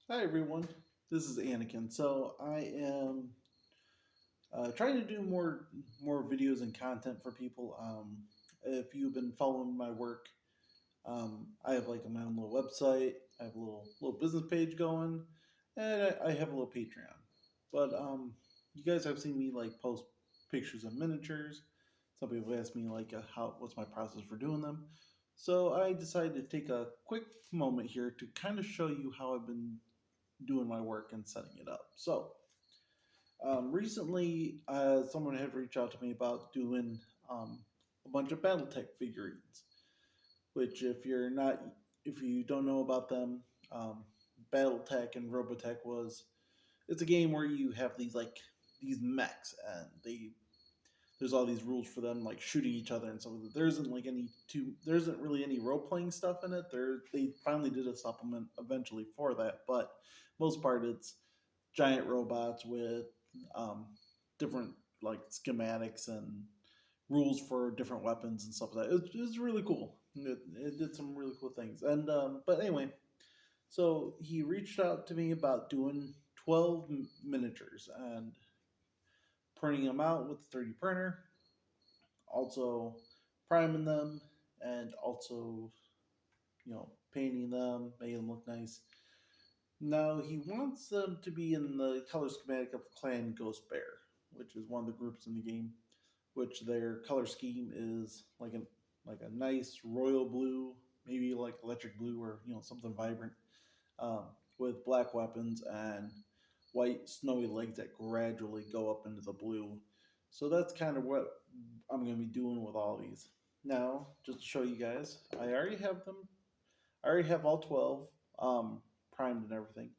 Hi everyone, this is Anakin. So I am trying to do more videos and content for people. If you've been following my work, I have like my own little website. I have a little business page going, and I have a little Patreon. But you guys have seen me like post pictures of miniatures. Some people ask me like how what's my process for doing them. So I decided to take a quick moment here to kind of show you how I've been doing my work and setting it up. So, recently, someone had reached out to me about doing a bunch of Battletech figurines. Which, if you don't know about them, Battletech and Robotech it's a game where you have these mechs, and there's all these rules for them like shooting each other and stuff. There isn't really any role playing stuff in it. They finally did a supplement eventually for that, but most part it's giant robots with um, different like schematics and rules for different weapons and stuff like that. It's really cool. It did some really cool things. And but anyway, so he reached out to me about doing 12 miniatures and printing them out with the 3D printer, also priming them, and also painting them, making them look nice. Now he wants them to be in the color schematic of Clan Ghost Bear, which is one of the groups in the game. Which their color scheme is like a nice royal blue, maybe like electric blue or something vibrant, with black weapons and white snowy legs that gradually go up into the blue. So that's kind of what I'm going to be doing with all these. Now, just to show you guys, I already have them. I already have all 12 primed and everything.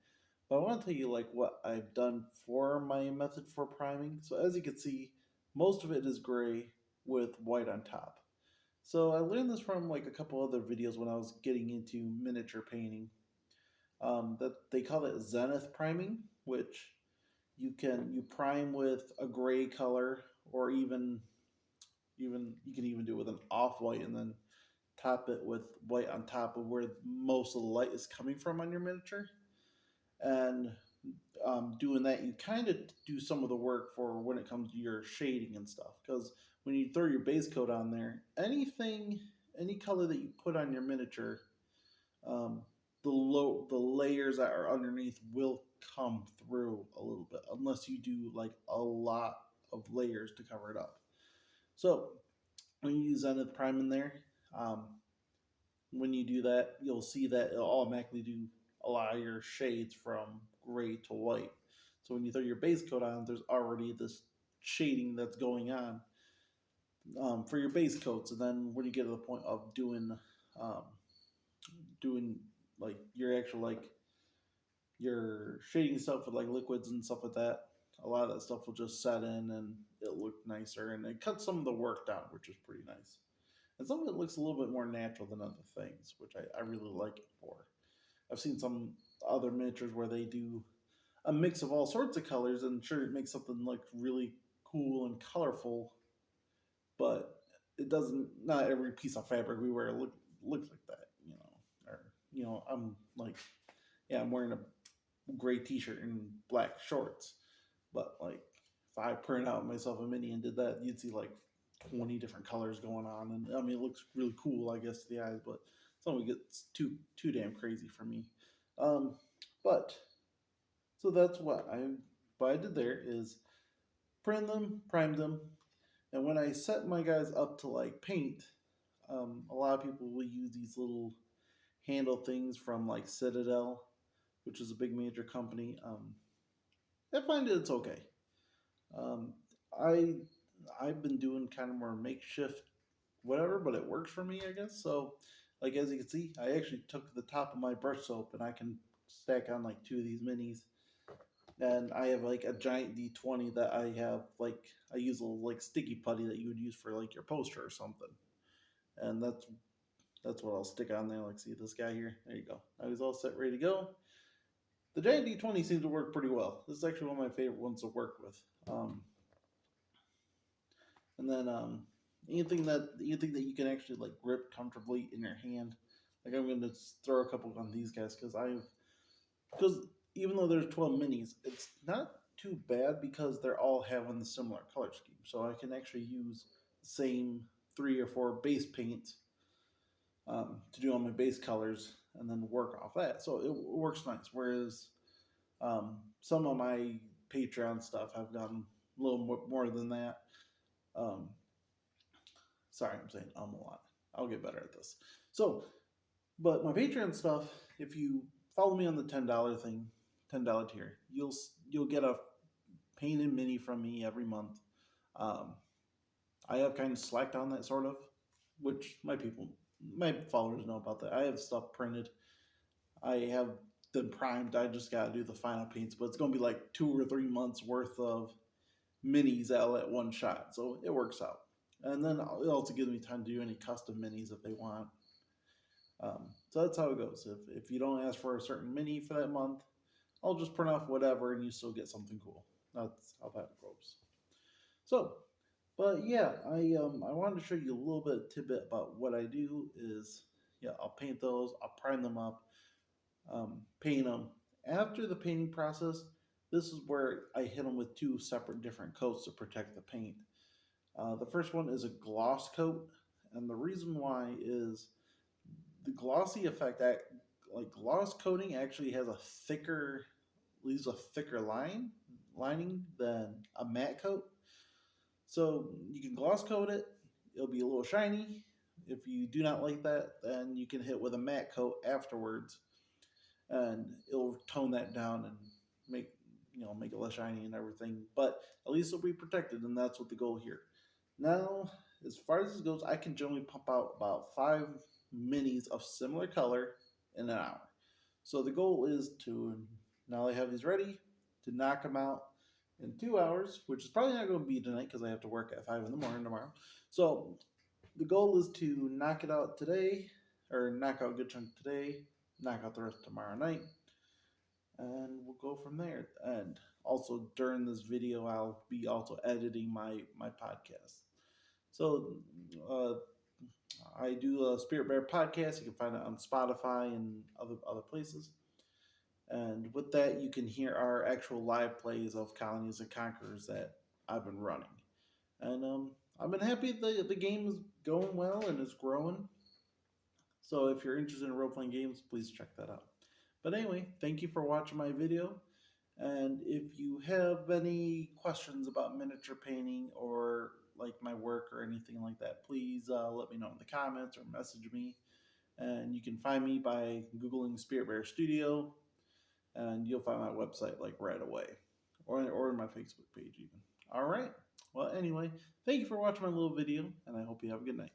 But I want to tell you like what I've done for my method for priming. So as you can see, most of it is gray with white on top. So I learned this from like a couple other videos when I was getting into miniature painting. That they call it zenith priming, which you prime with a gray color, or even you can even do it with an off white and then top it with white on top of where most of the light is coming from on your miniature. And doing that, you kind of do some of the work for when it comes to your shading and stuff. Because when you throw your base coat on there, any color that you put on your miniature, um, the layers that are underneath will come through a little bit, unless you do like a lot of layers to cover it up. So when you use Zenith Prime in there, um, when you do that, you'll see that it'll automatically do a lot of your shades from gray to white. So when you throw your base coat on, there's already this shading that's going on for your base coats. And then when you get to the point of um, doing like your actual like your shading stuff with like liquids and stuff like that, a lot of that stuff will just set in and it'll look nicer and it cuts some of the work down, which is pretty nice. And some of it looks a little bit more natural than other things, which I really like it for. I've seen some other miniatures where they do a mix of all sorts of colors, and sure, it makes something like really cool and colorful, but it doesn't. Not every piece of fabric we wear looks like that, Or I'm like, yeah, I'm wearing a gray T-shirt and black shorts, but like if I print out myself a mini and did that, you'd see like 20 different colors going on, and I mean it looks really cool, I guess, to the eyes, but some of it gets too damn crazy for me. Um, but so that's what I did there is print them, prime them, and when I set my guys up to like paint, a lot of people will use these little handle things from like Citadel, which is a big major company. I find it's okay. Um, I I've been doing kind of more makeshift whatever, but it works for me, I guess. So, like as you can see, I actually took the top of my brush soap and I can stack on like two of these minis. And I have like a giant D20 that I use a little like sticky putty that you would use for like your poster or something. And that's what I'll stick on there. Like see this guy here. There you go. I was all set, ready to go. The giant D20 seems to work pretty well. This is actually one of my favorite ones to work with. And then anything that you can actually like grip comfortably in your hand. Like I'm going to throw a couple on these guys because even though there's 12 minis, it's not too bad because they're all having the similar color scheme. So I can actually use the same 3 or 4 base paints to do all my base colors and then work off that. So it works nice. Whereas some of my Patreon stuff have gotten a little more than that. Um, sorry, I'm saying a lot. I'll get better at this. So, but my Patreon stuff, if you follow me on the $10 thing, $10 tier, you'll get a painted mini from me every month. Um, I have kind of slacked on that sort of, which my followers know about that. I have stuff printed. I have them primed. I just got to do the final paints, but it's going to be like 2 or 3 months worth of minis all at one shot, so it works out. And then it also gives me time to do any custom minis if they want. So that's how it goes. If you don't ask for a certain mini for that month, I'll just print off whatever, and you still get something cool. That's how that goes. So, but yeah, I wanted to show you a little bit of tidbit about what I do. Is yeah, I'll paint those. I'll prime them up, paint them. After the painting process, this is where I hit them with 2 separate different coats to protect the paint. The first one is a gloss coat, and the reason why is the glossy effect. Like gloss coating actually has a thicker, leaves a thicker lining than a matte coat. So you can gloss coat it; it'll be a little shiny. If you do not like that, then you can hit with a matte coat afterwards, and it'll tone that down and make make it less shiny and everything. But at least it'll be protected, and that's what the goal here. Now, as far as this goes, I can generally pump out about 5 minis of similar color in an hour. So the goal is to, now I have these ready, to knock them out in 2 hours, which is probably not going to be tonight because I have to work at 5 in the morning tomorrow. So the goal is to knock it out today, or knock out a good chunk today, knock out the rest tomorrow night, and we'll go from there. And also during this video, I'll be also editing my podcast. So uh, I do a Spirit Bear podcast. You can find it on Spotify and other places. And with that, you can hear our actual live plays of Colonies and Conquerors that I've been running. And I've been happy the game is going well and is growing. So if you're interested in role playing games, please check that out. But anyway, thank you for watching my video. And if you have any questions about miniature painting or like my work or anything like that, please let me know in the comments or message me. And you can find me by Googling Spirit Bear Studio, and you'll find my website like right away, or in my Facebook page even. All right. Well, anyway, thank you for watching my little video, and I hope you have a good night.